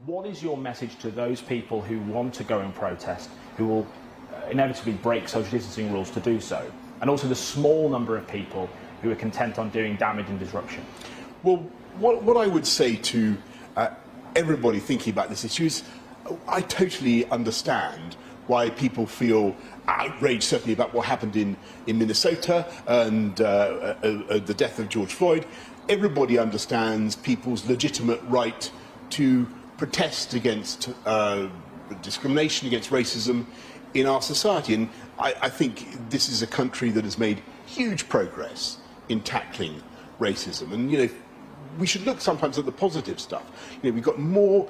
What is your message to those people who want to go and protest, who will inevitably break social distancing rules to do so, and also the small number of people who are content on doing damage and disruption? Well, what I would say to everybody thinking about this issue is I totally understand why people feel outraged, certainly about what happened in Minnesota and the death of George Floyd. Everybody understands people's legitimate right to protest against discrimination, against racism in our society. And I think this is a country that has made huge progress in tackling racism. And, you know, we should look sometimes at the positive stuff. You know, we've got more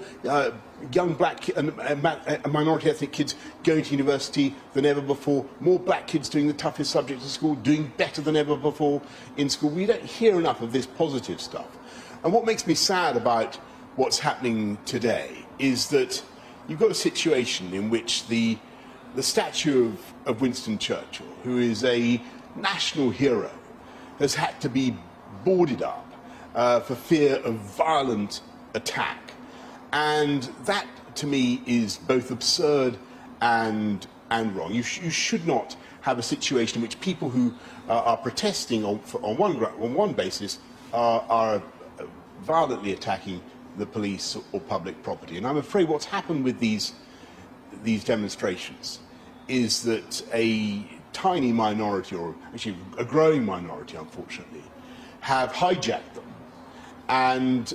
young black and minority ethnic kids going to university than ever before, more black kids doing the toughest subjects at school, doing better than ever before in school. We don't hear enough of this positive stuff. And what makes me sad about what's happening today is that you've got a situation in which the statue of Winston Churchill, who is a national hero, has had to be boarded up for fear of violent attack. And that, to me, is both absurd and wrong. You should not have a situation in which people who are protesting on one basis are violently attacking the police or public property. And I'm afraid what's happened with these demonstrations is that a tiny minority, or actually a growing minority, unfortunately, have hijacked them, and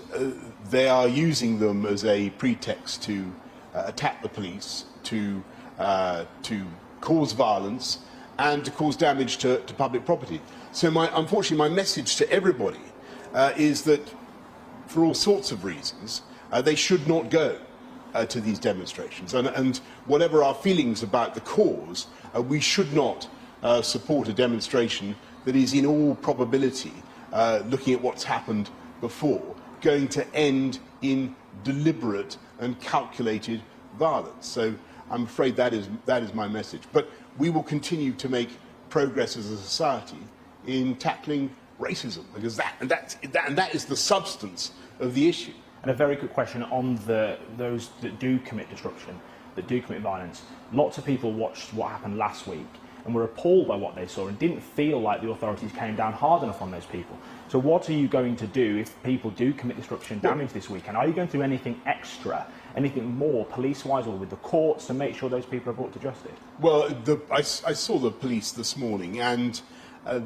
they are using them as a pretext to attack the police, to cause violence, and to cause damage to public property. So unfortunately, my message to everybody is that for all sorts of reasons, they should not go to these demonstrations. And whatever our feelings about the cause, we should not support a demonstration that is in all probability, looking at what's happened before, going to end in deliberate and calculated violence. So I'm afraid that is my message. But we will continue to make progress as a society in tackling racism, because that is the substance of the issue. And a very quick question on those that do commit disruption, that do commit violence. Lots of people watched what happened last week and were appalled by what they saw and didn't feel like the authorities came down hard enough on those people. So what are you going to do if people do commit disruption damage this weekend? Are you going to do anything extra, anything more police-wise or with the courts to make sure those people are brought to justice? Well, I saw the police this morning, and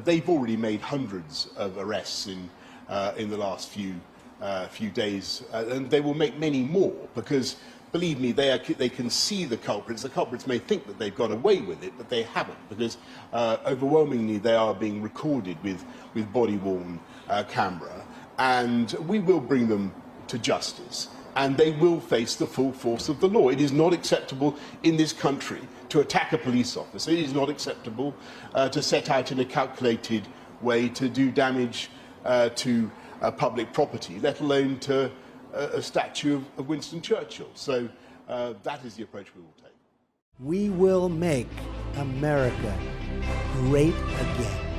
they've already made hundreds of arrests in the last few days, and they will make many more, because believe me, they can see the culprits. The culprits may think that they've got away with it, but they haven't, because overwhelmingly they are being recorded with body-worn camera, and we will bring them to justice, and they will face the full force of the law. It is not acceptable in this country to attack a police officer. It is not acceptable to set out in a calculated way to do damage to public property, let alone to a statue of Winston Churchill. So that is the approach we will take. We will make America great again.